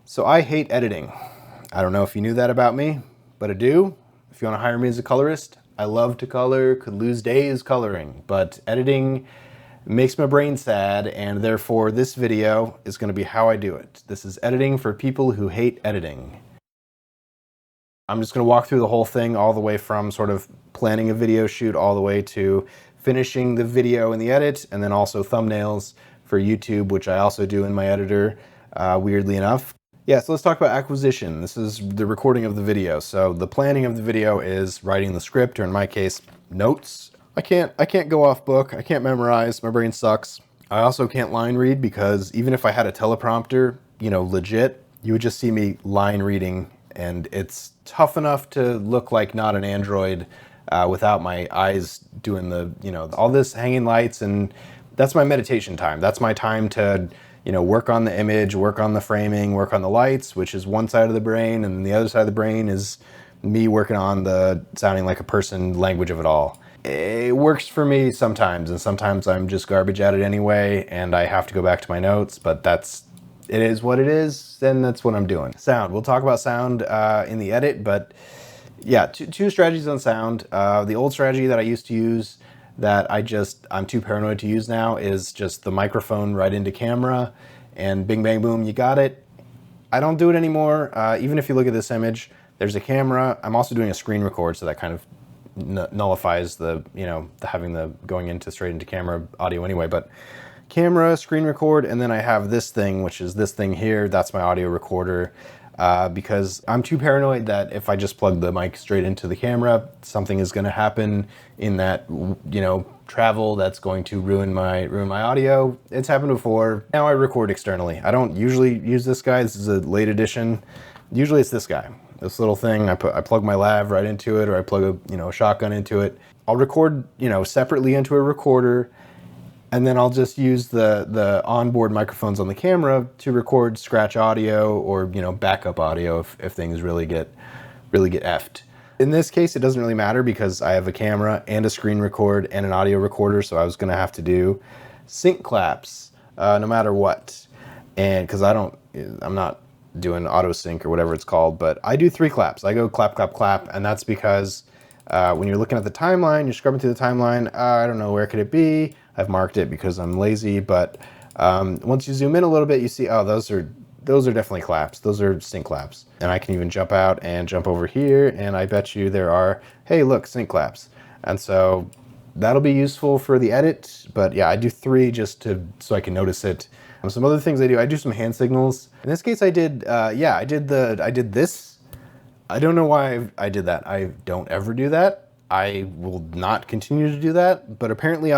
So I hate editing. I don't know if you knew that about me, but I do. If you want to hire me as a colorist, I love to color, could lose days coloring, but editing makes my brain sad, and therefore this video is going to be how I do it. This is editing for people who hate editing. I'm just going to walk through the whole thing all the way from sort of planning a video shoot all the way to finishing the video in the edit, and then also thumbnails for YouTube, which I also do in my editor, weirdly enough. Yeah, so let's talk about acquisition. This is the recording of the video. So the planning of the video is writing the script, or in my case, notes. I can't go off book. I can't memorize. My brain sucks. I also can't line read because even if I had a teleprompter, you know, legit, you would just see me line reading, and it's tough enough to look like not an android without my eyes doing the, you know, all this hanging lights, and that's my meditation time. That's my time to, you know, work on the image, work on the framing, work on the lights, which is one side of the brain, and then the other side of the brain is me working on the sounding like a person language of it all. It works for me sometimes, and sometimes I'm just garbage at it anyway, and I have to go back to my notes, but it is what it is, and that's what I'm doing. Sound, we'll talk about sound in the edit, but yeah, two strategies on sound. The old strategy that I used to use that I'm too paranoid to use now is just the microphone right into camera and bing, bang, boom, you got it. I don't do it anymore. Even if you look at this image, there's a camera. I'm also doing a screen record, so that kind of nullifies the, you know, having the going into straight into camera audio anyway, but camera, screen record, and then I have this thing, which is this thing here. That's my audio recorder. Because I'm too paranoid that if I just plug the mic straight into the camera, something is going to happen in that, you know, travel that's going to ruin my audio. It's happened before. Now I record externally. I don't usually use this guy. This is a late edition. Usually it's this guy. This little thing. I plug my lav right into it, or I plug a shotgun into it. I'll record, you know, separately into a recorder. And then I'll just use the onboard microphones on the camera to record scratch audio or, you know, backup audio if things really get effed. In this case, it doesn't really matter because I have a camera and a screen record and an audio recorder, so I was going to have to do sync claps no matter what. And because I'm not doing auto sync or whatever it's called, but I do 3 claps. I go clap, clap, clap, and that's because when you're looking at the timeline, you're scrubbing through the timeline, I don't know, where could it be? I've marked it because I'm lazy, but once you zoom in a little bit, you see, oh, those are definitely claps. Those are sync claps. And I can even jump out and jump over here, and I bet you there are, hey, look, sync claps. And so that'll be useful for the edit, but yeah, I do 3 just so I can notice it. Some other things I do some hand signals. In this case, I did this. I don't know why I did that. I don't ever do that. I will not continue to do that, but apparently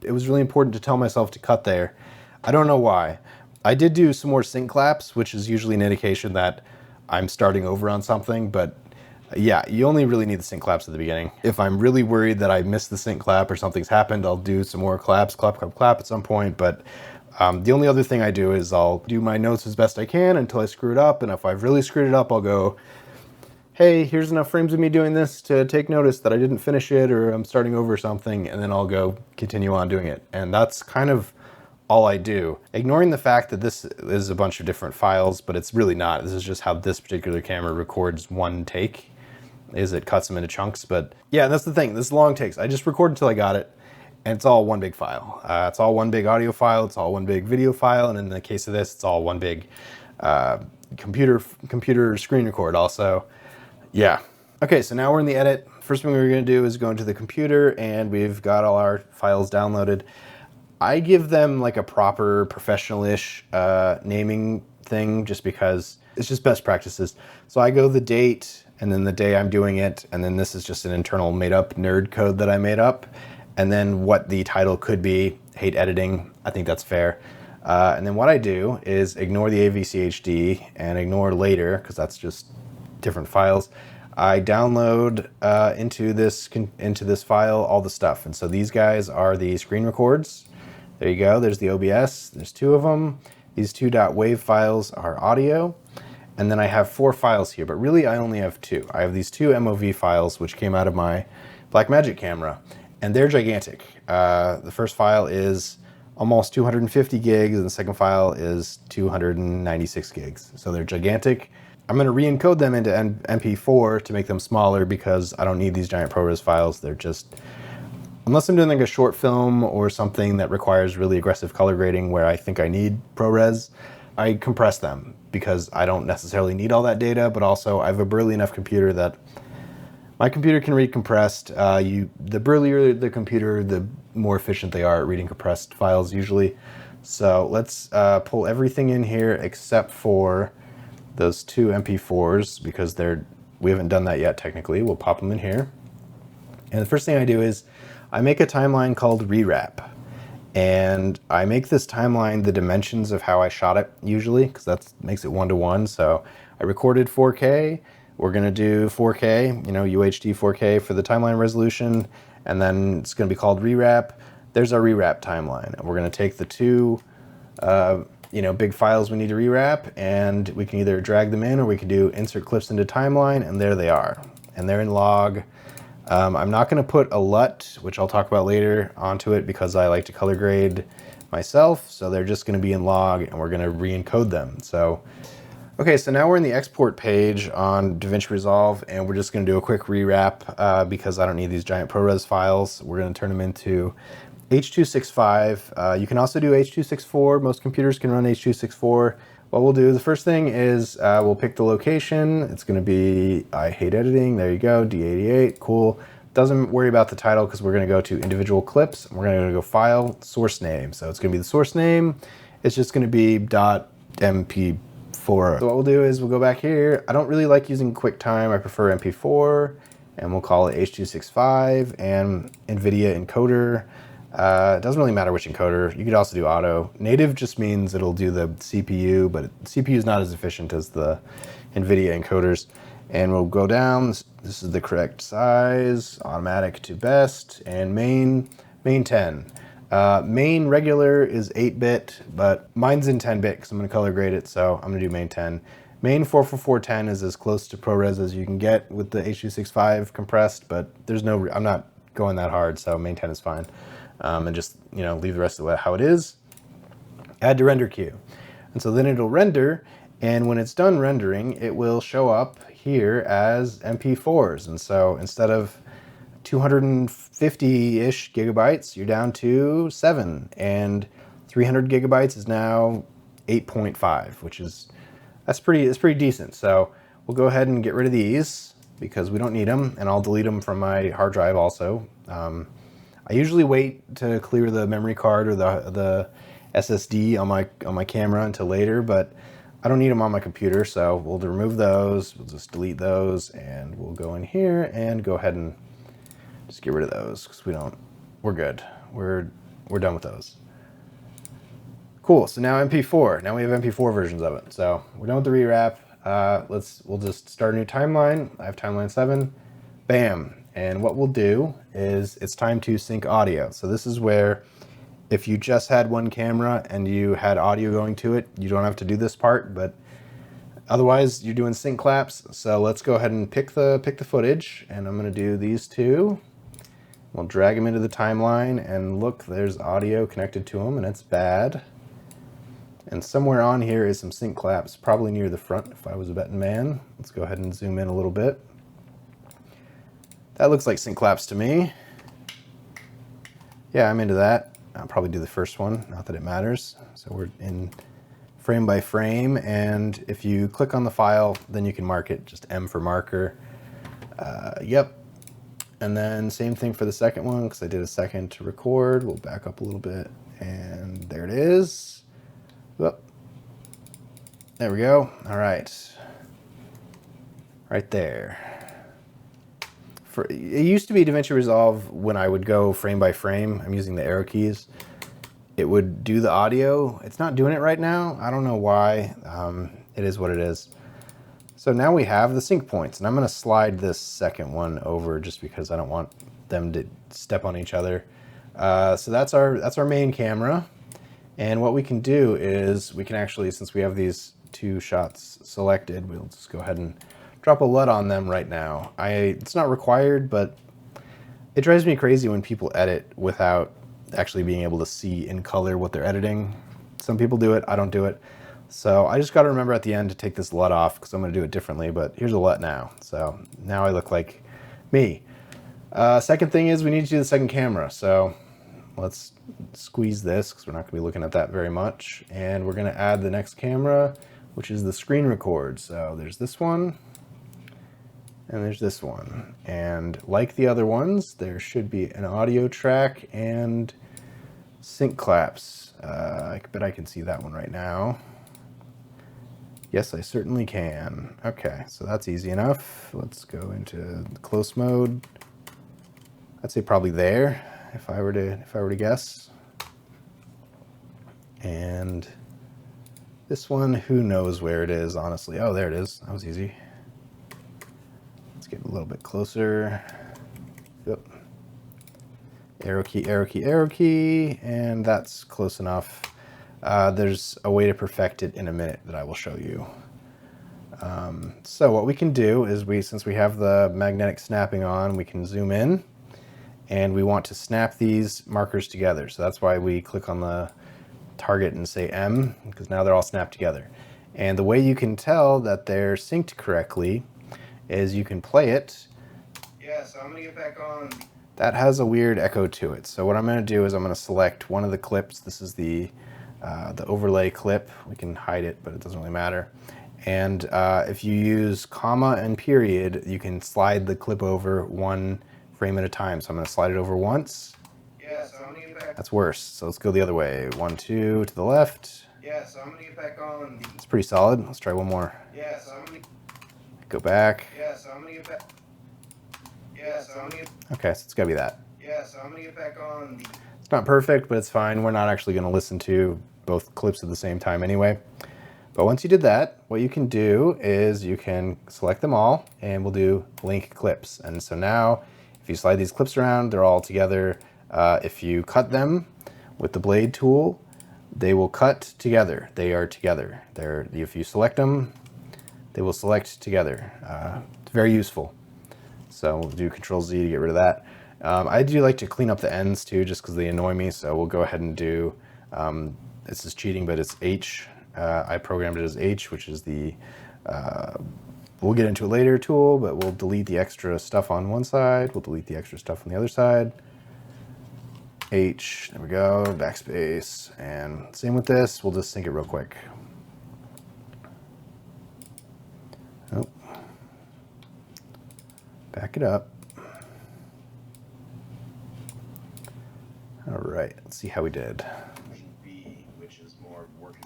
it was really important to tell myself to cut there. I don't know why. I did do some more sync claps, which is usually an indication that I'm starting over on something, but yeah, you only really need the sync claps at the beginning. If I'm really worried that I missed the sync clap or something's happened, I'll do some more claps, clap, clap, clap at some point, but the only other thing I do is I'll do my notes as best I can until I screw it up, and if I've really screwed it up, I'll go, hey, here's enough frames of me doing this to take notice that I didn't finish it or I'm starting over something, and then I'll go continue on doing it. And that's kind of all I do. Ignoring the fact that this is a bunch of different files, but it's really not. This is just how this particular camera records one take, is it cuts them into chunks. But yeah, that's the thing. This is long takes. I just record until I got it, and it's all one big file. It's all one big audio file. It's all one big video file. And in the case of this, it's all one big computer screen record also. Yeah. Okay, so now we're in the edit. First thing we're going to do is go into the computer, and we've got all our files downloaded. I give them like a proper professional-ish naming thing just because it's just best practices. So I go the date and then the day I'm doing it, and then this is just an internal made-up nerd code that I made up, and then what the title could be. Hate editing. I think that's fair. And then what I do is ignore the AVCHD and ignore later, because that's just different files. I download into this file all the stuff, and so these guys are the screen records. There you go. There's the OBS. There's 2 of them. These 2 .wav files are audio, and then I have 4 files here, but really I only have 2. I have these 2 MOV files which came out of my Blackmagic camera, and they're gigantic. The first file is almost 250 gigs, and the second file is 296 gigs. So they're gigantic. I'm going to re-encode them into MP4 to make them smaller because I don't need these giant ProRes files. They're just, unless I'm doing like a short film or something that requires really aggressive color grading where I think I need ProRes, I compress them because I don't necessarily need all that data, but also I have a burly enough computer that my computer can read compressed. The burlier the computer, the more efficient they are at reading compressed files usually. So let's pull everything in here except for those two MP4s because we haven't done that yet technically. We'll pop them in here. And the first thing I do is I make a timeline called Rewrap. And I make this timeline the dimensions of how I shot it usually, because that makes it 1:1. So I recorded 4K. We're going to do 4K, UHD 4K for the timeline resolution. And then it's going to be called Rewrap. There's our Rewrap timeline. And we're going to take the two big files we need to rewrap, and we can either drag them in or we can do insert clips into timeline, and there they are. And they're in log. I'm not going to put a LUT, which I'll talk about later, onto it because I like to color grade myself. So they're just going to be in log, and we're going to re-encode them. So, okay, so now we're in the export page on Davinci Resolve, and we're just going to do a quick rewrap because I don't need these giant ProRes files. We're going to turn them into H.265. You can also do H.264. Most computers can run H.264. What we'll do, the first thing is we'll pick the location. It's going to be, I hate editing. There you go, D88, cool. Doesn't worry about the title because we're going to go to individual clips. We're going to go file, source name. So it's going to be the source name. It's just going to be .mp4. So what we'll do is we'll go back here. I don't really like using QuickTime. I prefer MP4, and we'll call it H.265 and NVIDIA encoder. It doesn't really matter which encoder. You could also do auto. Native just means it'll do the CPU, but CPU is not as efficient as the NVIDIA encoders. And we'll go down. This is the correct size, automatic to best, and main 10. Main regular is 8-bit, but mine's in 10-bit because I'm going to color grade it, so I'm going to do main 10. Main 44410 is as close to ProRes as you can get with the H.265 compressed, but I'm not going that hard, so main 10 is fine. And just leave the rest of it how it is. Add to render queue, and so then it'll render, and when it's done rendering, it will show up here as MP4s. And so instead of 250-ish gigabytes, you're down to 7, and 300 gigabytes is now 8.5, which is that's pretty decent. So we'll go ahead and get rid of these because we don't need them, and I'll delete them from my hard drive also. I usually wait to clear the memory card or the SSD on my camera until later, but I don't need them on my computer, so we'll remove those. We'll just delete those, and we'll go in here and go ahead and just get rid of those because we're good. We're done with those. Cool. So now MP4. Now we have MP4 versions of it. So we're done with the rewrap. We'll just start a new timeline. I have timeline 7. Bam. And what we'll do is it's time to sync audio. So this is where if you just had one camera and you had audio going to it, you don't have to do this part, but otherwise you're doing sync claps. So let's go ahead and pick the footage, and I'm going to do these two. We'll drag them into the timeline, and look, there's audio connected to them, and it's bad. And somewhere on here is some sync claps, probably near the front if I was a betting man. Let's go ahead and zoom in a little bit. That looks like sync claps to me. Yeah, I'm into that. I'll probably do the first one, not that it matters. So we're in frame by frame, and if you click on the file, then you can mark it, just M for marker. Yep. And then same thing for the second one, because I did a second to record. We'll back up a little bit, and there it is. Whoop. There we go. All right. Right there. It used to be Davinci Resolve when I would go frame by frame. I'm using the arrow keys. It would do the audio. It's not doing it right now. I don't know why. It is what it is. So now we have the sync points, and I'm going to slide this second one over just because I don't want them to step on each other. So that's our main camera. And what we can do is we can actually, since we have these two shots selected, we'll just go ahead and drop a LUT on them right now. It's not required, but it drives me crazy when people edit without actually being able to see in color what they're editing. Some people do it, I don't do it. So I just got to remember at the end to take this LUT off because I'm going to do it differently, but here's a LUT now. So now I look like me. Second thing is we need to do the second camera. So let's squeeze this because we're not going to be looking at that very much. And we're going to add the next camera, which is the screen record. So there's this one and there's this one. And like the other ones, there should be an audio track and sync claps. I bet I can see that one right now. Yes, I certainly can. Okay, so that's easy enough. Let's go into close mode. I'd say probably there if I were to guess. And this one, who knows where it is, honestly. Oh, there it is. That was easy. Let's get a little bit closer. Yep. Arrow key, arrow key, arrow key, and that's close enough. There's a way to perfect it in a minute that I will show you. So what we can do is since we have the magnetic snapping on, we can zoom in and we want to snap these markers together. So that's why we click on the target and say M, because now they're all snapped together. And the way you can tell that they're synced correctly is you can play it. Yeah, so I'm gonna get back on. That has a weird echo to it. So what I'm gonna do is I'm gonna select one of the clips. This is the overlay clip. We can hide it, but it doesn't really matter. And if you use comma and period, you can slide the clip over one frame at a time. So I'm going to slide it over once. Yeah, so I'm going to get back. That's worse. So let's go the other way. 1, 2 to the left. Yeah, so I'm going to get back on. It's pretty solid. Let's try one more. Yeah, so I'm going to go back. Yeah, so I'm going to get back. Yeah, so I'm going to get. Okay, so it's got to be that. Yeah, so I'm going to get back on. It's not perfect, but it's fine. We're not actually going to listen to both clips at the same time anyway. But once you did that, what you can do is you can select them all and we'll do link clips. And so now if you slide these clips around, they're all together. If you cut them with the blade tool, they will cut together. They are together. If you select them, they will select together. It's very useful. So we'll do Control Z to get rid of that. I do like to clean up the ends too, just because they annoy me. So we'll go ahead and do, this is cheating, but it's H. I programmed it as H, which is the, we'll get into it later tool, but we'll delete the extra stuff on one side. We'll delete the extra stuff on the other side. H, there we go, backspace. And same with this, we'll just sync it real quick. Oh. Back it up. All right, let's see how we did. Which is more working.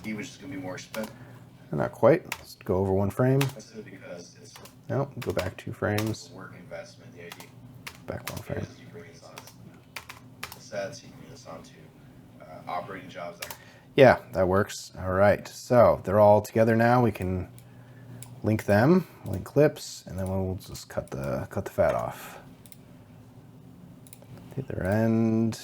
E, which is going to be more expensive. Not quite. Let's go over one frame. Because it's no, go back 2 frames. Work investment. The idea. Back 1 frame. You bring this on sets, you bring this onto operating jobs. Yeah, that works. All right, so they're all together now. We can link them, link clips, and then we'll just cut the fat off. The other end,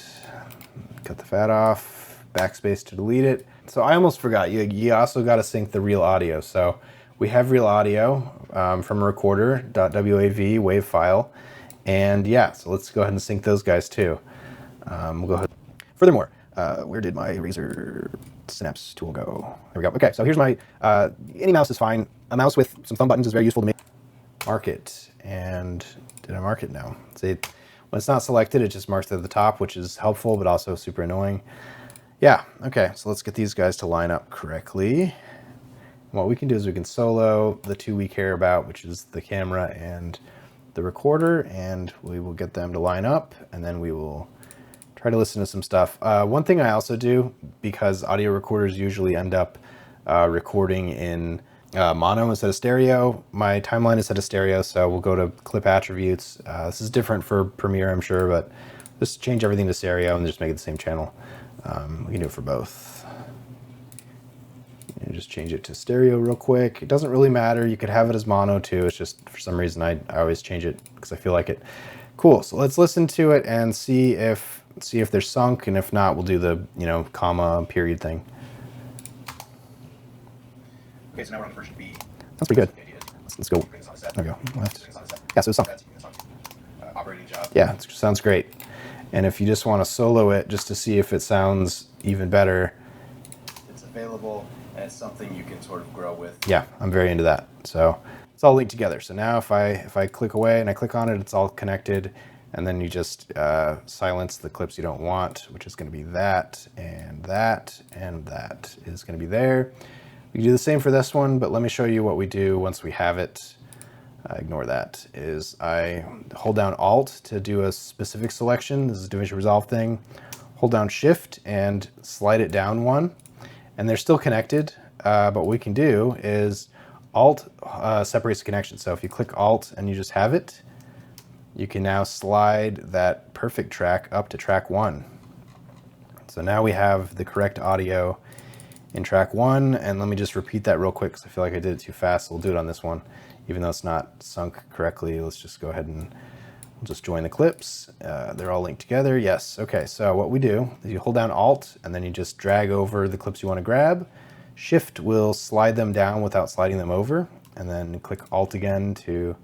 cut the fat off, backspace to delete it. So I almost forgot, you also got to sync the real audio. So we have real audio from a recorder, .wav wave file. And yeah, so let's go ahead and sync those guys too. We'll go ahead. Furthermore, where did my razor synapse tool go? There we go. Okay, so here's my, any mouse is fine. A mouse with some thumb buttons is very useful to me. Mark it, and did I mark it? No. See, when it's not selected, it just marks it at the top, which is helpful, but also super annoying. Yeah, okay, so let's get these guys to line up correctly. And what we can do is we can solo the 2 we care about, which is the camera and the recorder, and we will get them to line up, and then we will try to listen to some stuff. One thing I also do, because audio recorders usually end up recording in mono instead of stereo, my timeline is set to stereo, so we'll go to clip attributes. This is different for Premiere, I'm sure, but just change everything to stereo and just make it the same channel. We can do it for both. And just change it to stereo real quick. It doesn't really matter. You could have it as mono too. It's just for some reason I always change it because I feel like it. Cool. So let's listen to it and see if they're sunk, and if not, we'll do the comma period thing. Okay, so now we're on version B. That's pretty good. Let's go. There we go. Left. Yeah, so it's sunk. operating job. Yeah, it sounds great. And if you just want to solo it just to see if it sounds even better, it's available and it's something you can sort of grow with. Yeah, I'm very into that. So it's all linked together. So now if I click away and I click on it, it's all connected. And then you just silence the clips you don't want, which is going to be that, and that, and that is going to be there. We can do the same for this one, but let me show you what we do once we have it. Ignore that. Is I hold down Alt to do a specific selection. This is a Davinci Resolve thing. Hold down Shift and slide it down one. And they're still connected, but what we can do is Alt separates the connection. So if you click Alt and you just have it, you can now slide that perfect track up to track 1. So now we have the correct audio in track 1, and let me just repeat that real quick because I feel like I did it too fast. So we'll do it on this one, even though it's not sunk correctly. Let's just go ahead and we'll just join the clips. They're all linked together. Yes. Okay. So what we do is you hold down Alt and then you just drag over the clips you want to grab. Shift will slide them down without sliding them over, and then click Alt again to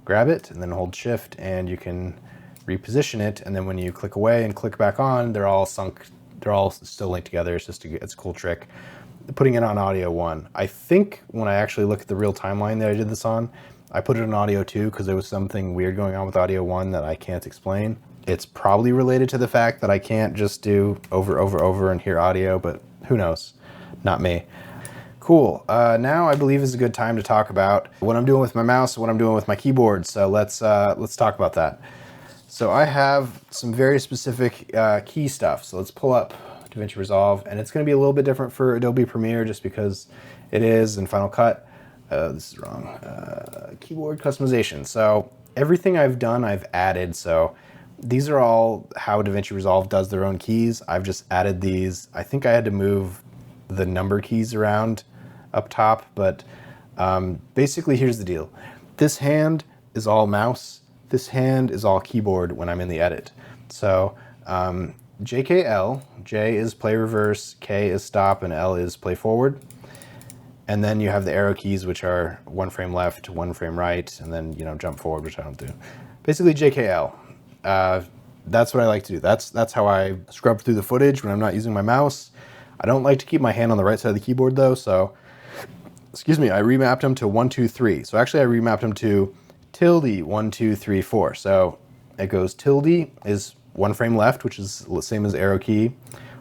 grab it, and then hold Shift and you can reposition it. And then when you click away and click back on, they're all sunk. They're all still linked together. It's just it's a cool trick. Putting it on audio 1. I think when I actually look at the real timeline that I did this on, I put it on audio 2 because there was something weird going on with audio 1 that I can't explain. It's probably related to the fact that I can't just do over and hear audio, but who knows? Not me. Cool. Now I believe is a good time to talk about what I'm doing with my mouse and what I'm doing with my keyboard. So let's talk about that. So I have some very specific key stuff. So let's pull up Davinci Resolve, and it's going to be a little bit different for Adobe Premiere just because it is in Final Cut. This is wrong. Keyboard customization. So everything I've done, I've added. So these are all how Davinci Resolve does their own keys. I've just added these. I think I had to move the number keys around up top, but basically here's the deal. This hand is all mouse. This hand is all keyboard when I'm in the edit. So JKL, J is play reverse, K is stop, and L is play forward. And then you have the arrow keys, which are 1 frame left, 1 frame right, and then jump forward, which I don't do. Basically JKL. That's what I like to do. That's how I scrub through the footage when I'm not using my mouse. I don't like to keep my hand on the right side of the keyboard though, so excuse me, I remapped them to 1, 2, 3. So actually I remapped them to tilde 1, 2, 3, 4. So it goes tilde is 1 frame left, which is the same as arrow key.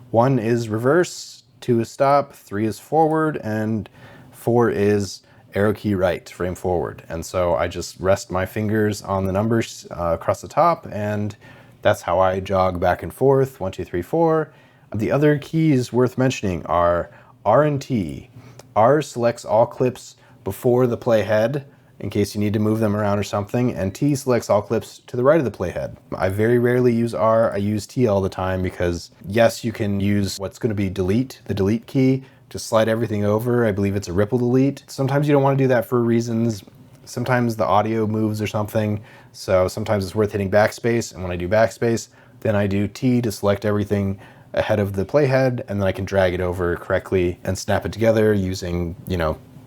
1 is reverse, 2 is stop, 3 is forward, and 4 is arrow key right, frame forward. And so I just rest my fingers on the numbers across the top, and that's how I jog back and forth, 1, 2, 3, 4. The other keys worth mentioning are R and T. R selects all clips before the playhead in case you need to move them around or something, and T selects all clips to the right of the playhead. I very rarely use R, I use T all the time because yes, you can use what's going to be delete, the delete key, to slide everything over. I believe it's a ripple delete. Sometimes you don't want to do that for reasons. Sometimes the audio moves or something, so sometimes it's worth hitting backspace, and when I do backspace, then I do T to select everything ahead of the playhead, and then I can drag it over correctly and snap it together using,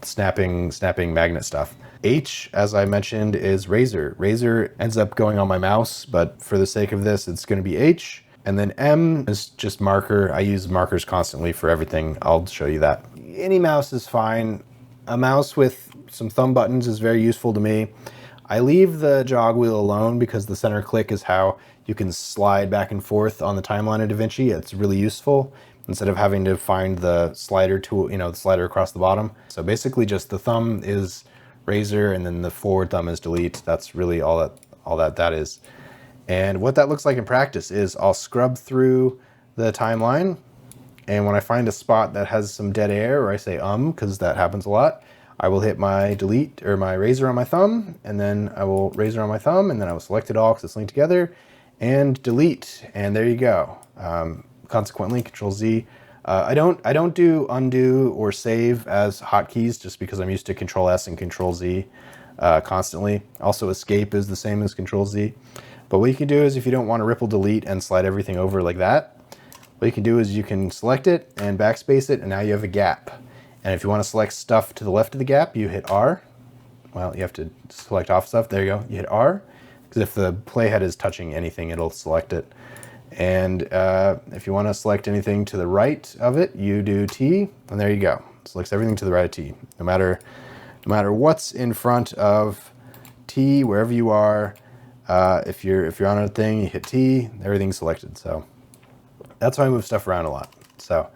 snapping magnet stuff. H, as I mentioned, is razor. Razor ends up going on my mouse, but for the sake of this, it's going to be H. And then M is just marker. I use markers constantly for everything. I'll show you that. Any mouse is fine. A mouse with some thumb buttons is very useful to me. I leave the jog wheel alone because the center click is how you can slide back and forth on the timeline of DaVinci. It's really useful instead of having to find the slider tool, the slider across the bottom. So basically just the thumb is razor and then the forward thumb is delete. That's really all that is. And what that looks like in practice is I'll scrub through the timeline, and when I find a spot that has some dead air, or I say because that happens a lot, I will hit my delete or my razor on my thumb, and then I will razor on my thumb, and then I will select it all because it's linked together, and delete, and there you go. Consequently, Control Z. I don't do undo or save as hotkeys just because I'm used to Control S and Control Z constantly. Also, escape is the same as Control Z. But what you can do is if you don't want to ripple delete and slide everything over like that, what you can do is you can select it and backspace it, and now you have a gap. And if you want to select stuff to the left of the gap, you hit R. Well, you have to select off stuff. There you go. You hit R. because if the playhead is touching anything, it'll select it. And if you want to select anything to the right of it, you do T, and there you go. It selects everything to the right of T. No matter what's in front of T, wherever you are, if you're on a thing, you hit T, everything's selected. So that's how I move stuff around a lot. So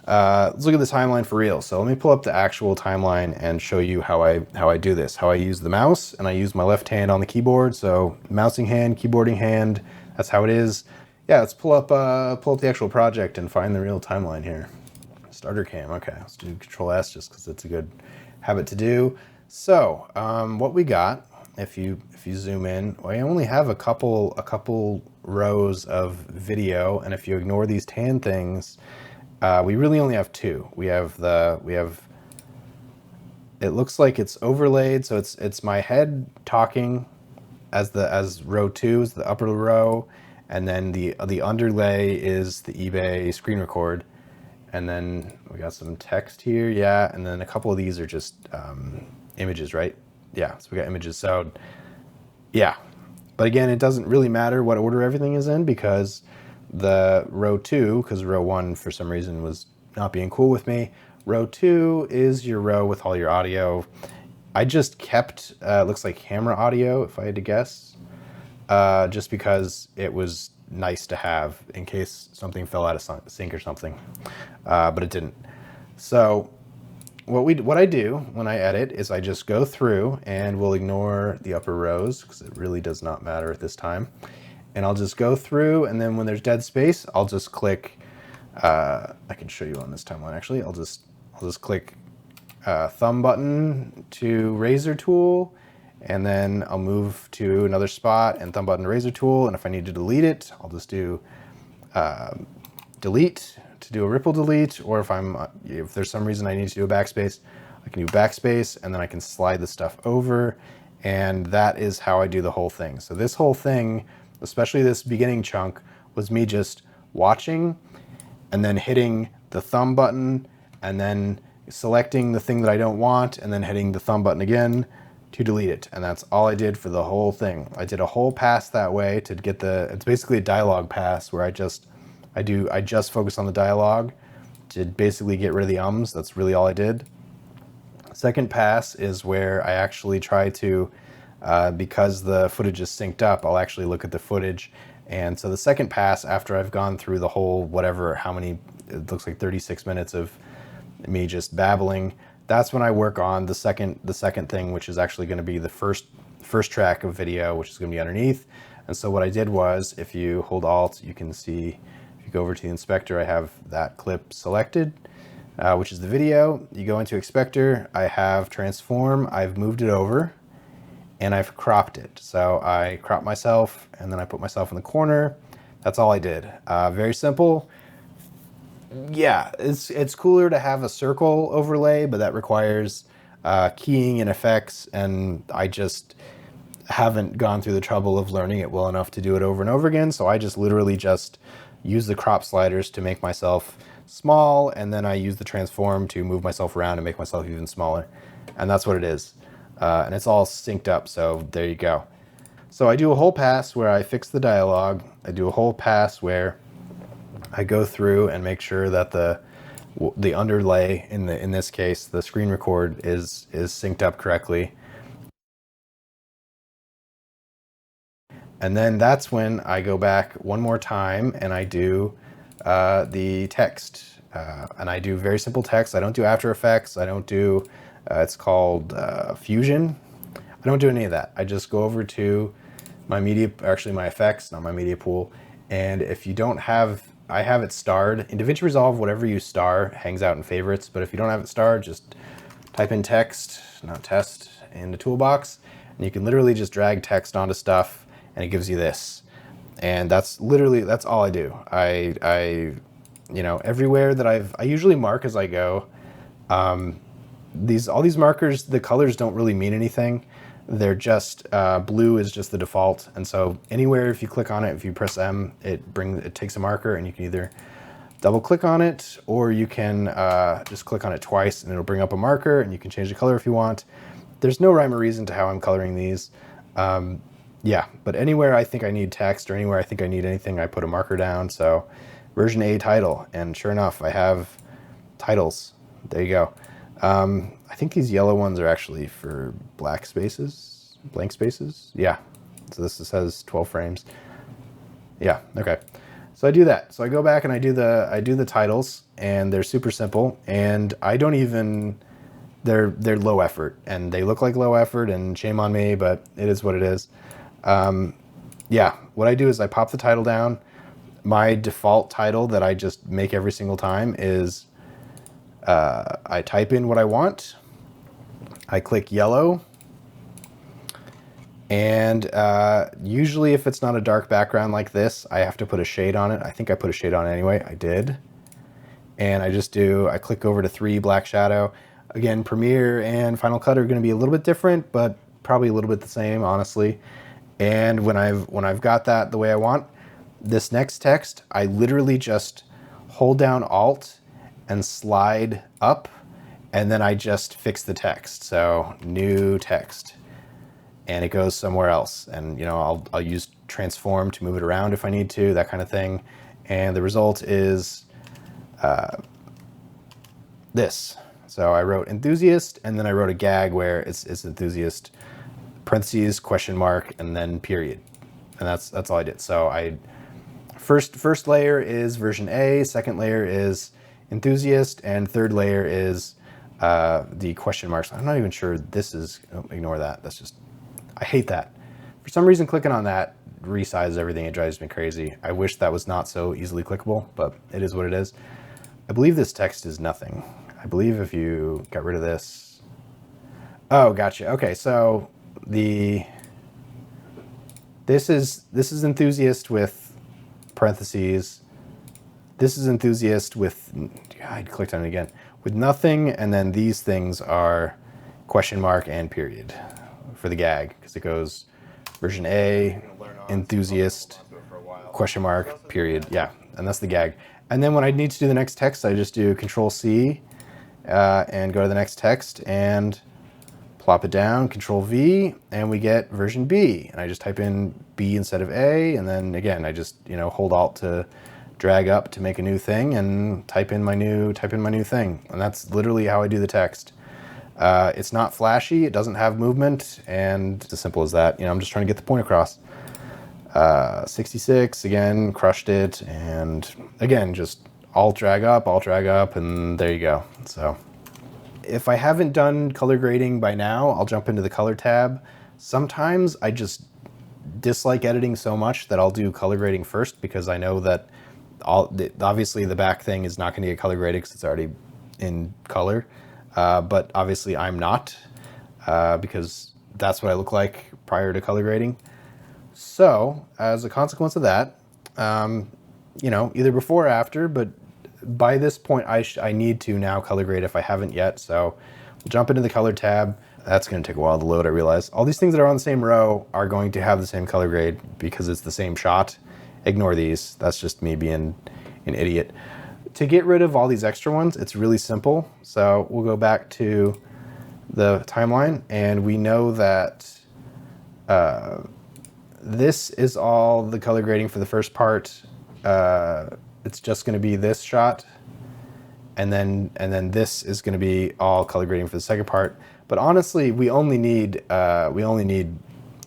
let's look at the timeline for real. So let me pull up the actual timeline and show you how I do this. How I use the mouse, and I use my left hand on the keyboard. So mousing hand, keyboarding hand. That's how it is. Yeah, let's pull up the actual project and find the real timeline here. Starter cam. Okay, let's do Control S just because it's a good habit to do. So what we got, if you zoom in, I only have a couple rows of video, and if you ignore these tan things, we really only have two. We have it looks like it's overlaid, so it's my head talking as row 2 is the upper row, and then the underlay is the eBay screen record, and then we got some text here, yeah, and then a couple of these are just images, right? Yeah, so we got images. So yeah, but again, it doesn't really matter what order everything is in, because the row 2, because row 1 for some reason was not being cool with me, row 2 is your row with all your audio. I just kept, looks like camera audio, if I had to guess, just because it was nice to have in case something fell out of sync or something, but it didn't. So what I do when I edit is I just go through, and we'll ignore the upper rows because it really does not matter at this time. And I'll just go through, and then when there's dead space, I'll just click, I can show you on this timeline actually, I'll just click thumb button to razor tool, and then I'll move to another spot and thumb button to razor tool, and if I need to delete it, I'll just do delete to do a ripple delete, or if there's some reason I need to do a backspace, I can do backspace, and then I can slide the stuff over, and that is how I do the whole thing. So this whole thing, especially this beginning chunk, was me just watching and then hitting the thumb button and then selecting the thing that I don't want and then hitting the thumb button again to delete it. And that's all I did for the whole thing. I did a whole pass that way to get it's basically a dialogue pass where I just focus on the dialogue to basically get rid of the ums. That's really all I did. Second pass is where I actually try to, because the footage is synced up, I'll actually look at the footage. And so the second pass, after I've gone through the whole it looks like 36 minutes of me just babbling, that's when I work on the second thing, which is actually going to be the first track of video, which is going to be underneath. And so what I did was, if you hold Alt, you can see, if you go over to the inspector, I have that clip selected, which is the video. You go into Inspector, I have Transform, I've moved it over, and I've cropped it. So I crop myself, and then I put myself in the corner. That's all I did. Very simple. Yeah, it's cooler to have a circle overlay, but that requires keying and effects, and I just haven't gone through the trouble of learning it well enough to do it over and over again. So I just literally just use the crop sliders to make myself small, and then I use the transform to move myself around and make myself even smaller. And that's what it is. And it's all synced up, so there you go. So I do a whole pass where I fix the dialogue. I do a whole pass where I go through and make sure that the underlay, in this case, the screen record, is synced up correctly. And then that's when I go back one more time and I do the text. And I do very simple text. I don't do After Effects. I don't do, it's called Fusion. I don't do any of that. I just go over to my my effects, not my media pool. And if you don't have, I have it starred. In Davinci Resolve, whatever you star hangs out in favorites. But if you don't have it starred, just type in text, not test, in the toolbox. And you can literally just drag text onto stuff, and it gives you this. And that's all I do. I everywhere that I usually mark as I go. All these markers, the colors don't really mean anything. They're just, blue is just the default. And so anywhere, if you click on it, if you press M, it takes a marker, and you can either double click on it, or you can just click on it twice and it'll bring up a marker, and you can change the color if you want. There's no rhyme or reason to how I'm coloring these. Yeah, but anywhere I think I need text or anywhere I think I need anything, I put a marker down. So version A title, and sure enough, I have titles. There you go. I think these yellow ones are actually for blank spaces. Yeah. So this says 12 frames. Yeah. Okay. So I do that. So I go back and I do the titles, and they're super simple, and I don't even they're low effort, and they look like low effort, and shame on me, but it is what it is. Yeah, what I do is I pop the title down. My default title that I just make every single time is I type in what I want. I click yellow. And usually if it's not a dark background like this, I have to put a shade on it. I think I put a shade on it anyway. I did. And I click over to 3 black shadow. Again, Premiere and Final Cut are going to be a little bit different, but probably a little bit the same, honestly. And when I've got that the way I want, this next text, I literally just hold down Alt and slide up, and then I just fix the text. So new text, and it goes somewhere else. And I'll use transform to move it around if I need to, that kind of thing. And the result is this. So I wrote enthusiast, and then I wrote a gag where it's enthusiast, parentheses, question mark, and then period. And that's all I did. So first layer is version A, second layer is enthusiast, and third layer is the question marks. I'm not even sure this is, ignore that. That's just, I hate that. For some reason, clicking on that resizes everything. It drives me crazy. I wish that was not so easily clickable, but it is what it is. I believe this text is nothing. I believe if you got rid of this. Oh, gotcha. Okay, so this is enthusiast with parentheses. This is enthusiast with, I clicked on it again, with nothing, and then these things are question mark and period for the gag, because it goes version A, enthusiast, question mark, period. Yeah, and that's the gag. And then when I need to do the next text, I just do Control C and go to the next text and plop it down, Control V, and we get version B. And I just type in B instead of A, and then again, I just hold Alt to drag up to make a new thing and type in my new thing. And that's literally how I do the text. It's not flashy, it doesn't have movement, and it's as simple as that. I'm just trying to get the point across. 66, again, crushed it, and again, just Alt drag up, and there you go. So if I haven't done color grading by now, I'll jump into the color tab. Sometimes I just dislike editing so much that I'll do color grading first, because I know that obviously the back thing is not going to get color graded because it's already in color. But obviously I'm not, because that's what I look like prior to color grading. So as a consequence of that, either before or after, but by this point I need to now color grade if I haven't yet. So we'll jump into the color tab. That's going to take a while to load, I realize. All these things that are on the same row are going to have the same color grade because it's the same shot. Ignore these. That's just me being an idiot. To get rid of all these extra ones, it's really simple. So we'll go back to the timeline, and we know that this is all the color grading for the first part. It's just going to be this shot, and then this is going to be all color grading for the second part. But honestly, we only need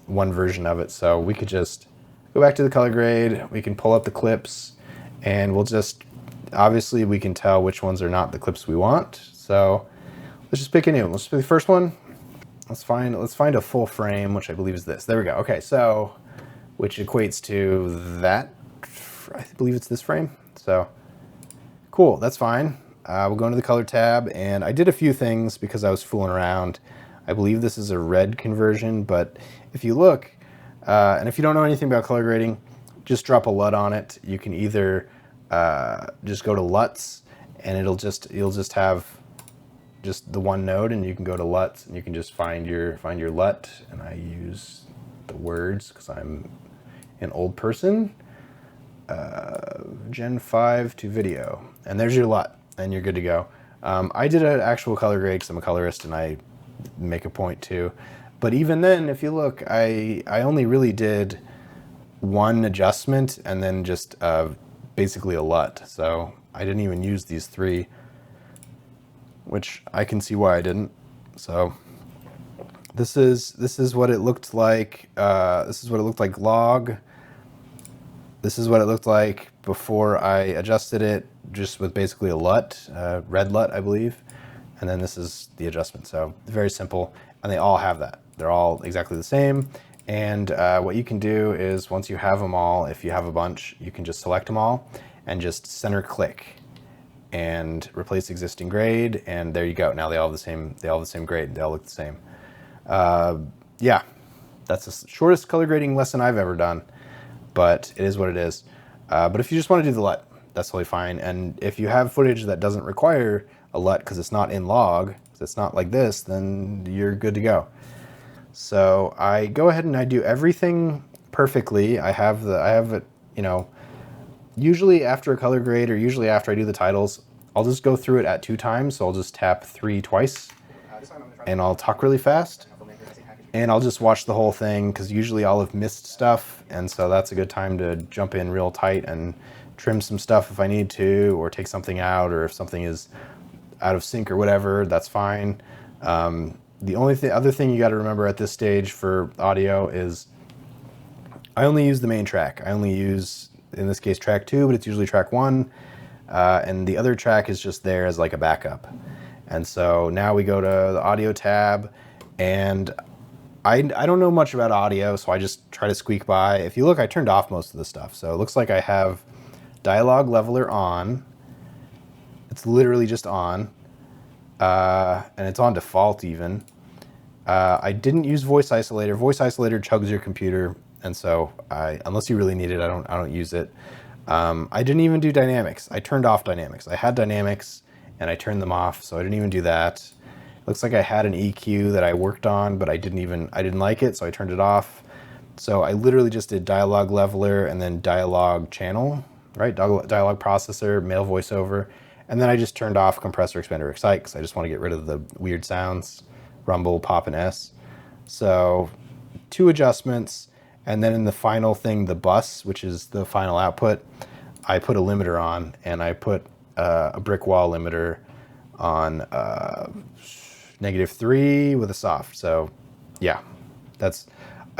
one version of it. So we could just go back to the color grade. We can pull up the clips, and we'll just, obviously we can tell which ones are not the clips we want. So let's just pick a new one. Let's pick the first one. Let's find a full frame, which I believe is this. There we go. Okay, so which equates to that. I believe it's this frame. So cool, that's fine. We'll go into the color tab, and I did a few things because I was fooling around. I believe this is a red conversion, but if you look, and if you don't know anything about color grading, just drop a LUT on it. You can either just go to LUTs, and you'll just have just the one node, and you can go to LUTs, and you can just find your LUT. And I use the words because I'm an old person. Gen 5 to video, and there's your LUT, and you're good to go. I did an actual color grade because I'm a colorist, and I make a point to. But even then, if you look, I only really did one adjustment and then just basically a LUT. So I didn't even use these three, which I can see why I didn't. So this is what it looked like. This is what it looked like log. This is what it looked like before I adjusted it, just with basically a LUT, red LUT, I believe. And then this is the adjustment. So very simple, and they all have that. They're all exactly the same. And what you can do is once you have them all, if you have a bunch, you can just select them all and just center click and replace existing grade. And there you go. Now they all have the same. They all have the same grade. They all look the same. Yeah, that's the shortest color grading lesson I've ever done, but it is what it is. But if you just want to do the LUT, that's totally fine. And if you have footage that doesn't require a LUT because it's not in log, it's not like this, then you're good to go. So I go ahead and I do everything perfectly. I have it, you know, usually after a color grade or usually after I do the titles, I'll just go through it at 2 times. So I'll just tap 3 twice and I'll talk really fast and I'll just watch the whole thing because usually I'll have missed stuff. And so that's a good time to jump in real tight and trim some stuff if I need to, or take something out, or if something is out of sync or whatever, that's fine. The only other thing you got to remember at this stage for audio is I only use the main track. I only use, in this case, track 2, but it's usually track 1. And the other track is just there as like a backup. And so now we go to the audio tab, and I don't know much about audio, so I just try to squeak by. If you look, I turned off most of the stuff. So it looks like I have dialogue leveler on. It's literally just on. And it's on default even. I didn't use voice isolator. Voice isolator chugs your computer, and so unless you really need it, I don't use it. I didn't even do dynamics. I turned off dynamics. I had dynamics and I turned them off, so I didn't even do that. Looks like I had an EQ that I worked on, but I didn't like it, so I turned it off. So I literally just did dialogue leveler and then dialogue channel, right? Dialogue processor, male voiceover. And then I just turned off compressor, expander, excite, because I just want to get rid of the weird sounds, rumble, pop, and S. So 2 adjustments. And then in the final thing, the bus, which is the final output, I put a limiter on, and I put a brick wall limiter on -3 with a soft. So yeah,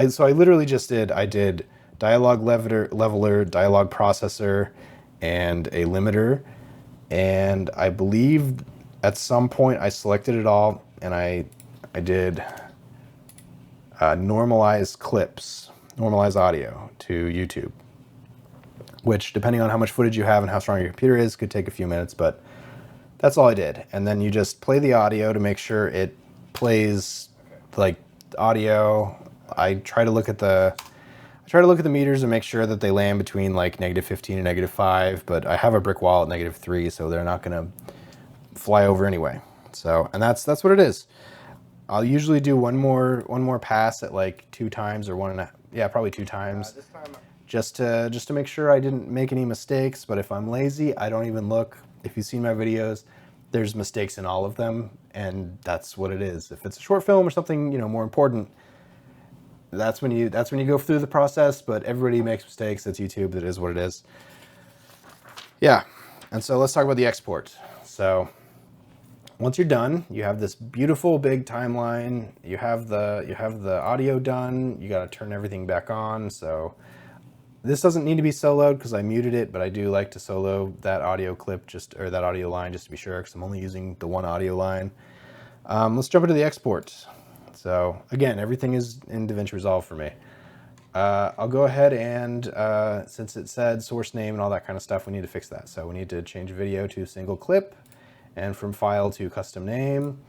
so I literally just I did dialogue leveler, dialogue processor, and a limiter. And I believe at some point I selected it all, and I did normalize clips, normalize audio to YouTube, which depending on how much footage you have and how strong your computer is could take a few minutes, but that's all I did. And then you just play the audio to make sure it plays like audio. I try to look at the meters and make sure that they land between like -15 and -5, but I have a brick wall at -3, so they're not gonna fly over anyway. So, and that's what it is. I'll usually do one more pass at like 2 times or 1.5, yeah, probably 2 times, This time, just to make sure I didn't make any mistakes. But if I'm lazy, I don't even look. If you've seen my videos, there's mistakes in all of them, and that's what it is. If it's a short film or something, you know, more important, that's when you go through the process. But everybody makes mistakes. It's YouTube. That is what it is. Yeah. And so let's talk about the export. So once you're done, you have this beautiful big timeline. You have the audio done. You got to turn everything back on. So this doesn't need to be soloed because I muted it, but I do like to solo that audio clip or that audio line just to be sure, because I'm only using the one audio line. Let's jump into the export. So again, everything is in Davinci Resolve for me. I'll go ahead and since it said source name and all that kind of stuff, we need to fix that. So we need to change video to single clip, and from file to custom name.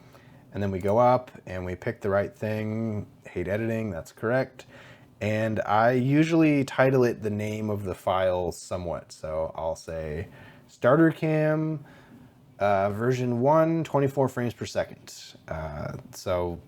And then we go up and we pick the right thing. Hate editing, that's correct. And I usually title it the name of the file somewhat. So I'll say starter cam version 1, 24 frames per second. So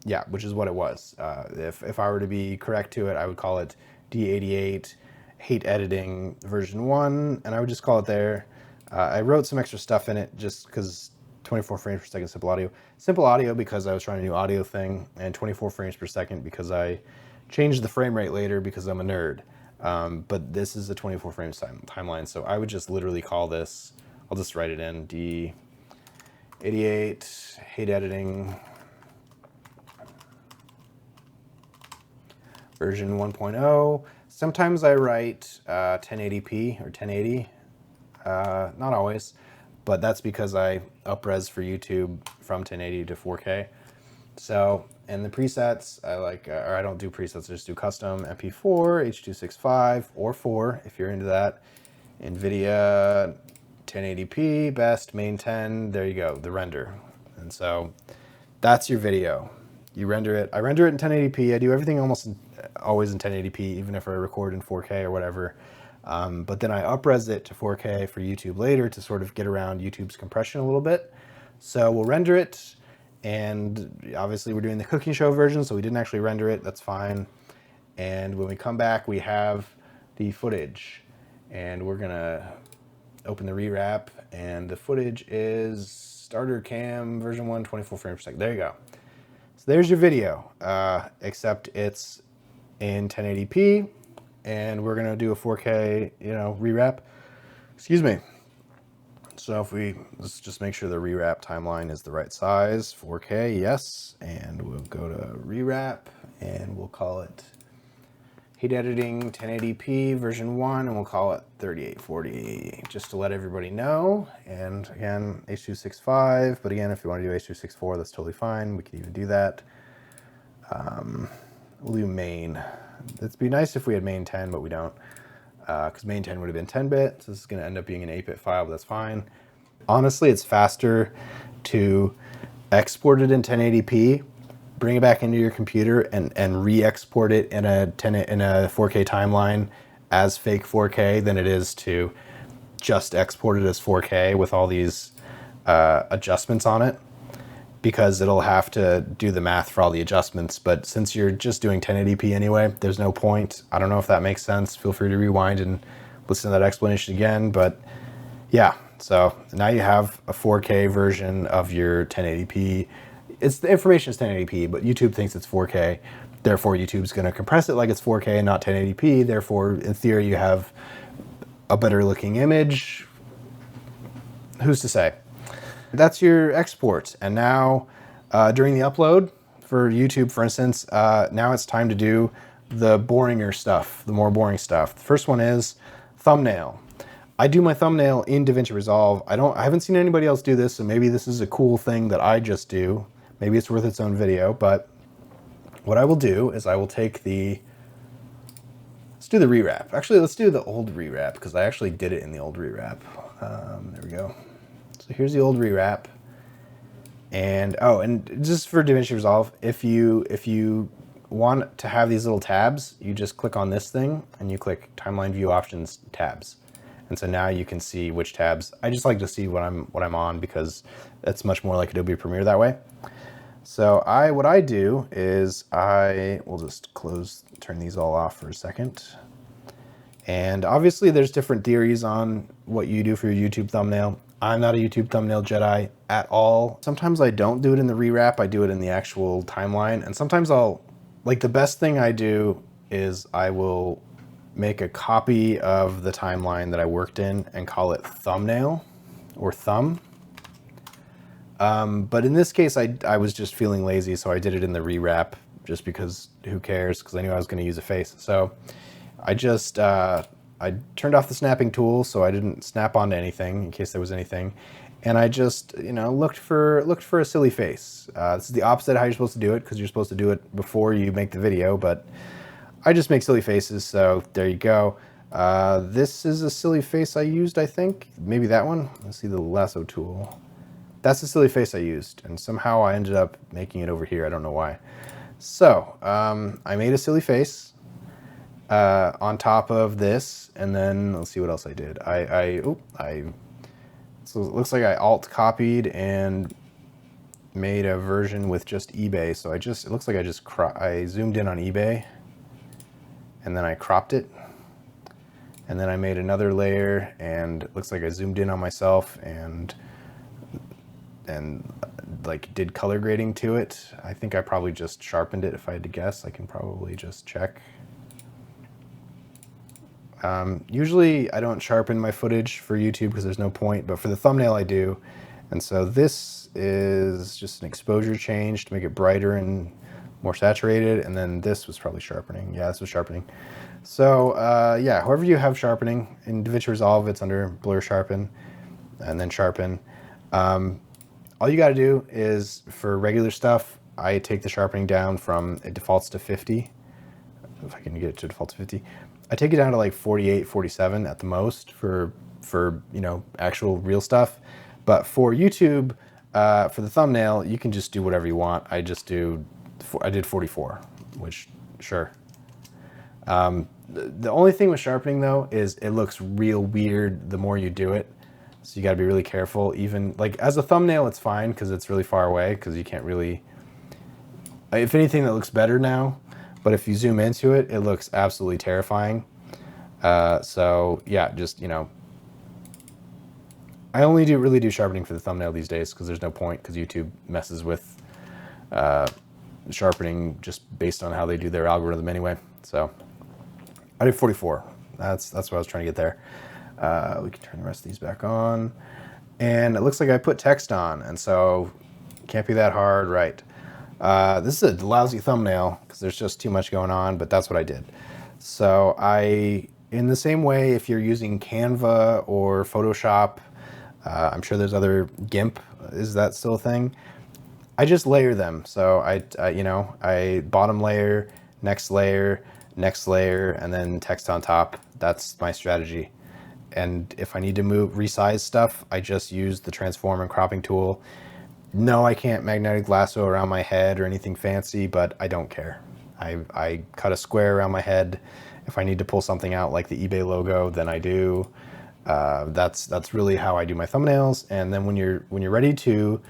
yeah, which is what it was. If I were to be correct to it, I would call it D88 hate editing version 1, and I would just call it there. I wrote some extra stuff in it just because 24 frames per second simple audio. Simple audio because I was trying a new audio thing, and 24 frames per second because I changed the frame rate later because I'm a nerd. But this is a 24 frames timeline, so I would just literally call this, I'll just write it in, D88, hate editing, version 1.0. Sometimes I write 1080p or 1080, not always, but that's because I up-res for YouTube from 1080 to 4K. So, and the presets, or I don't do presets, I just do custom MP4, H.265, or 4 if you're into that. NVIDIA 1080p, best, main 10, there you go, the render. And so that's your video. You render it, I render it in 1080p, I do everything almost always in 1080p, even if I record in 4K or whatever. But then I up-res it to 4K for YouTube later to sort of get around YouTube's compression a little bit. So we'll render it, and obviously we're doing the cooking show version, so we didn't actually render it, that's fine. And when we come back, we have the footage, and we're gonna open the rewrap, and the footage is starter cam version 1, 24 frames per second. There you go. So there's your video, except it's in 1080p, and we're gonna do a 4K, rewrap. Excuse me. So let's just make sure the rewrap timeline is the right size, 4K, yes, and we'll go to rewrap, and we'll call it heat editing 1080p version 1, and we'll call it 3840, just to let everybody know. And again, H.265, but again, if you want to do H.264, that's totally fine. We can even do that. We'll do main. It'd be nice if we had main 10, but we don't, because main 10 would have been 10-bit, so this is going to end up being an 8-bit file, but that's fine. Honestly, it's faster to export it in 1080p, bring it back into your computer, and re-export it in a 4K timeline as fake 4K than it is to just export it as 4K with all these adjustments on it, because it'll have to do the math for all the adjustments. But since you're just doing 1080p anyway, there's no point. I don't know if that makes sense. Feel free to rewind and listen to that explanation again. But yeah, so now you have a 4K version of your 1080p. The information is 1080p, but YouTube thinks it's 4K. Therefore, YouTube's going to compress it like it's 4K and not 1080p. Therefore, in theory, you have a better looking image. Who's to say? That's your export. And now during the upload for YouTube, for instance, now it's time to do the boringer stuff, the more boring stuff. The first one is thumbnail. I do my thumbnail in Davinci Resolve. I haven't seen anybody else do this, so maybe this is a cool thing that I just do. Maybe it's worth its own video, but what I will do is I will take let's do the rewrap. Actually, let's do the old rewrap, because I actually did it in the old rewrap. There we go. So here's the old rewrap, and and just for Davinci Resolve, if you want to have these little tabs, you just click on this thing and you click Timeline View Options tabs, and so now you can see which tabs. I just like to see what I'm on, because it's much more like Adobe Premiere that way. So what I do is I will just turn these all off for a second. And obviously there's different theories on what you do for your YouTube thumbnail. I'm not a YouTube thumbnail Jedi at all. Sometimes I don't do it in the rewrap, I do it in the actual timeline. And sometimes the best thing I do is I will make a copy of the timeline that I worked in and call it thumbnail or thumb. But in this case, I was just feeling lazy, so I did it in the rewrap just because who cares, because I knew I was going to use a face. So I just, I turned off the snapping tool so I didn't snap onto anything in case there was anything. And I just, looked for a silly face. This is the opposite of how you're supposed to do it, because you're supposed to do it before you make the video, but I just make silly faces, so there you go. This is a silly face I used, I think. Maybe that one. Let's see the lasso tool. That's the silly face I used, and somehow I ended up making it over here. I don't know why. So I made a silly face on top of this, and then let's see what else I did. So it looks like I alt copied and made a version with just eBay. So it looks like I zoomed in on eBay, and then I cropped it, and then I made another layer, and it looks like I zoomed in on myself and like did color grading to it. I think I probably just sharpened it. If I had to guess, I can probably just check. Usually I don't sharpen my footage for YouTube because there's no point, but for the thumbnail I do. And so this is just an exposure change to make it brighter and more saturated. And then this was probably sharpening. Yeah, this was sharpening. So yeah, however you have sharpening, in Davinci Resolve, it's under blur sharpen and then sharpen. All you gotta do is, for regular stuff, I take the sharpening down from, it defaults to 50. If I can get it to default to 50. I take it down to like 48, 47 at the most for you know, actual real stuff. But for YouTube, for the thumbnail, you can just do whatever you want. I did 44, which, sure. The only thing with sharpening though is it looks real weird the more you do it. So you gotta be really careful. Even like as a thumbnail, it's fine because it's really far away, because you can't really, if anything, that looks better now. But if you zoom into it, it looks absolutely terrifying. So yeah, just, you know, I only really do sharpening for the thumbnail these days because there's no point, because YouTube messes with sharpening just based on how they do their algorithm anyway. So I did 44. That's what I was trying to get there. We can turn the rest of these back on. And it looks like I put text on, and so it can't be that hard, right? This is a lousy thumbnail because there's just too much going on, but that's what I did. So in the same way, if you're using Canva or Photoshop, I'm sure there's other, GIMP, is that still a thing? I just layer them. So I bottom layer, next layer, and then text on top. That's my strategy. And if I need to resize stuff, I just use the transform and cropping tool. No, I can't magnetic lasso around my head or anything fancy, but I don't care. I cut a square around my head. If I need to pull something out like the eBay logo, then I do. That's really how I do my thumbnails. And then when you're ready to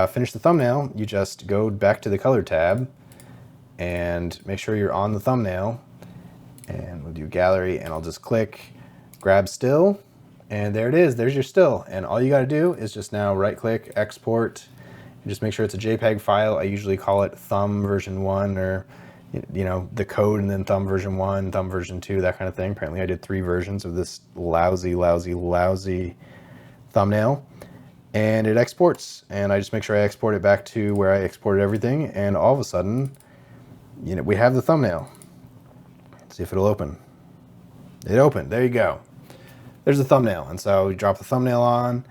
finish the thumbnail, you just go back to the color tab and make sure you're on the thumbnail. And we'll do gallery, and I'll just click, grab still, and there it is. There's your still. And all you got to do is just now right click, export, and just make sure it's a JPEG file. I usually call it thumb version 1, or you know, the code, and then thumb version 1, thumb version 2, that kind of thing. Apparently I did 3 versions of this lousy thumbnail, and it exports. And I just make sure I export it back to where I exported everything, and all of a sudden, you know, we have the thumbnail. Let's see if it'll open. It opened. There you go. There's the thumbnail. And so we drop the thumbnail on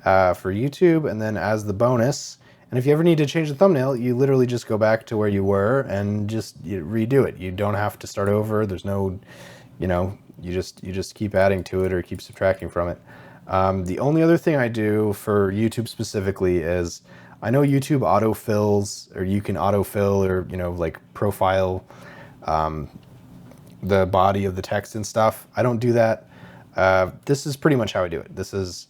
for YouTube, and then as the bonus, and if you ever need to change the thumbnail, you literally just go back to where you were and just redo it. You don't have to start over. There's no, you know, you just keep adding to it or keep subtracting from it. The only other thing I do for YouTube specifically is, I know YouTube autofills, or you can autofill, or, you know, like profile the body of the text and stuff. I don't do that. This is pretty much how I do it. This is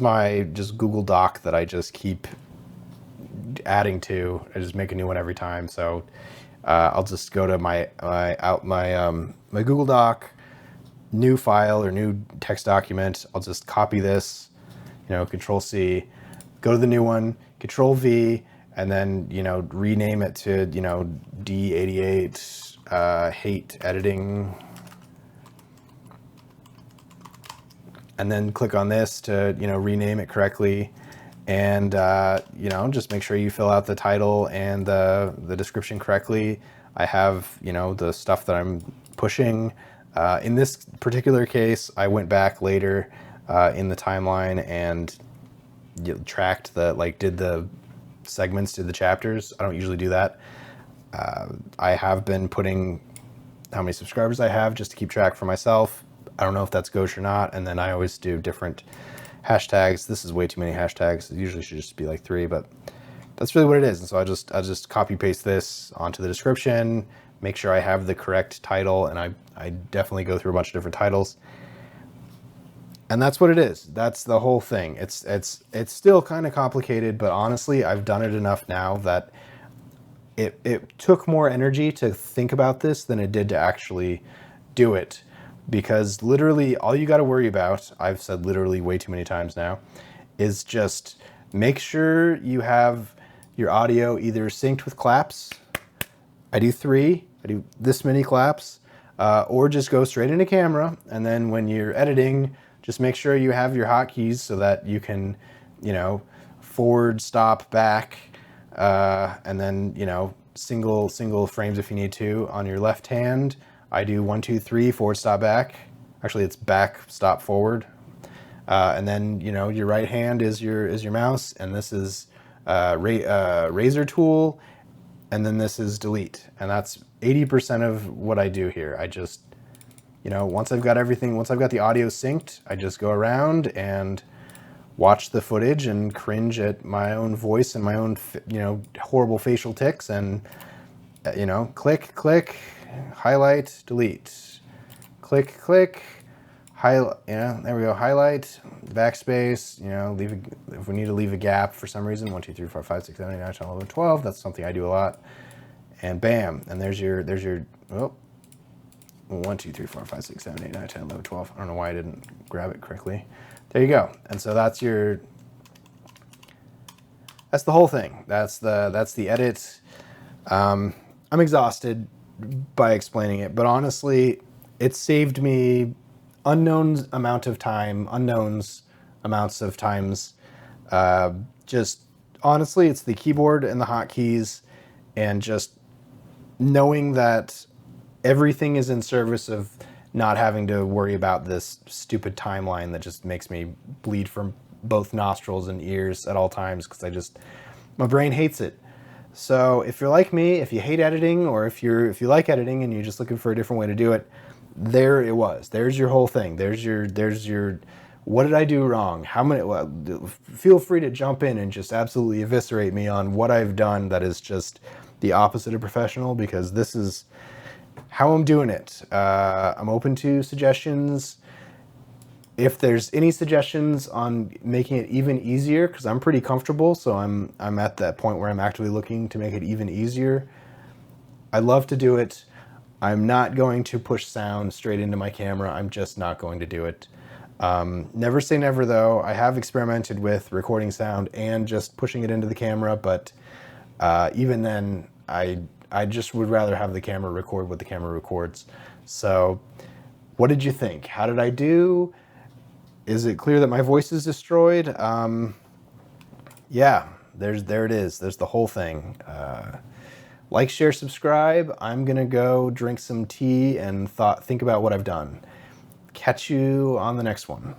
my just Google Doc that I just keep adding to. I just make a new one every time. So I'll just go to my Google Doc, new file or new text document. I'll just copy this, you know, Control C, go to the new one, Control V, and then, you know, rename it to, you know, D88 hate editing, and then click on this to, you know, rename it correctly. And you know, just make sure you fill out the title and the description correctly. I have, you know, the stuff that I'm pushing. In this particular case, I went back later in the timeline and tracked did the segments, did the chapters. I don't usually do that. I have been putting how many subscribers I have just to keep track for myself. I don't know if that's gauche or not. And then I always do different hashtags. This is way too many hashtags. It usually should just be like 3, but that's really what it is. And so I just copy paste this onto the description, make sure I have the correct title, and I definitely go through a bunch of different titles. And that's what it is. That's the whole thing. It's still kind of complicated, but honestly, I've done it enough now that it took more energy to think about this than it did to actually do it. Because literally all you got to worry about, I've said literally way too many times now, is just make sure you have your audio either synced with claps. I do 3. I do this many claps, or just go straight into camera. And then when you're editing, just make sure you have your hotkeys so that you can, you know, forward, stop, back, and then, you know, single frames if you need to. On your left hand, I do 1, 2, 3, forward, stop, back. Actually, it's back, stop, forward. And then, you know, your right hand is your mouse, and this is razor tool, and then this is delete. And that's 80% of what I do here. I just, you know, once I've got the audio synced, I just go around and watch the footage and cringe at my own voice and my own, you know, horrible facial tics, and, you know, click, click, highlight, delete, click, click, highlight, yeah, there we go, highlight, backspace, you know, if we need to leave a gap for some reason, 1, 2, 3, 4, 5, 6, 7, 8, 9, 10, 11, 12, that's something I do a lot, and bam, and there's your, oh, 1, 2, 3, 4, 5, 6, 7, 8, 9, 10, 11, 12, I don't know why I didn't grab it correctly, there you go, and so that's the whole thing, that's the edit. I'm exhausted by explaining it, but honestly, it saved me unknowns amounts of times. Just honestly, it's the keyboard and the hotkeys, and just knowing that everything is in service of not having to worry about this stupid timeline that just makes me bleed from both nostrils and ears at all times, because my brain hates it. So if you're like me, if you hate editing, or if you like editing and you're just looking for a different way to do it, there it was. There's your whole thing. There's your what did I do wrong? How many? Well, feel free to jump in and just absolutely eviscerate me on what I've done that is just the opposite of professional, because this is how I'm doing it. I'm open to suggestions. If there's any suggestions on making it even easier, because I'm pretty comfortable, so I'm at that point where I'm actively looking to make it even easier, I'd love to do it. I'm not going to push sound straight into my camera. I'm just not going to do it. Never say never, though. I have experimented with recording sound and just pushing it into the camera, but even then, I just would rather have the camera record what the camera records. So what did you think? How did I do? Is it clear that my voice is destroyed? Yeah, there it is. There's the whole thing. Like, share, subscribe. I'm gonna go drink some tea and think about what I've done. Catch you on the next one.